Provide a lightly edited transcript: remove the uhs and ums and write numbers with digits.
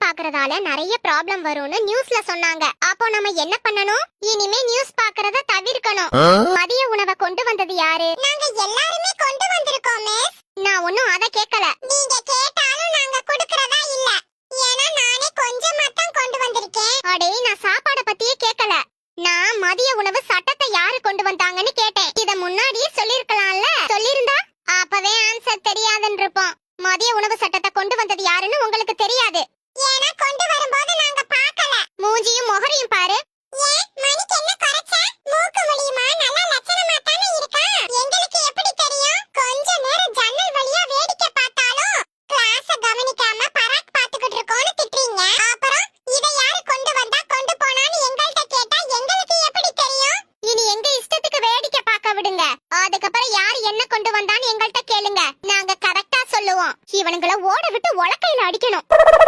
பாக்குறதால நிறைய ப்ராப்ளம் வரும்னு நியூஸ்ல சொன்னாங்க. அப்போ நம்ம என்ன பண்ணணும்? இனிமே நியூஸ் பாக்குறத தவிர்க்கணும். மதிய உணவை கொண்டு வந்தது யாரு? நாங்க எல்லாருமே கொண்டு வந்திருக்கோம் மிஸ். நான் ஒண்ணும் அத கேக்கல. நீங்க கேட்டாலும் நாங்க கொடுக்கறதா இல்ல. ஏன்னா நானே கொஞ்சம் மட்டும் கொண்டு வந்திருக்கேன். அடே நான் சாப்பாட பத்தியே கேக்கல. நான் மதிய உணவு சட்டத்தை யாரு கொண்டு வந்தாங்கன்னு கேட்டேன். இத முன்னாடியே சொல்லிருக்கலாம்ல. சொல்லிருந்தா அப்பவே ஆன்சர் தெரியாதுன்னு இருப்போம். மதிய உணவு சட்டத்தை கொண்டு வந்தது யாருன்னு உங்களுக்கு தெரியாது. ஏன்னா கொண்டு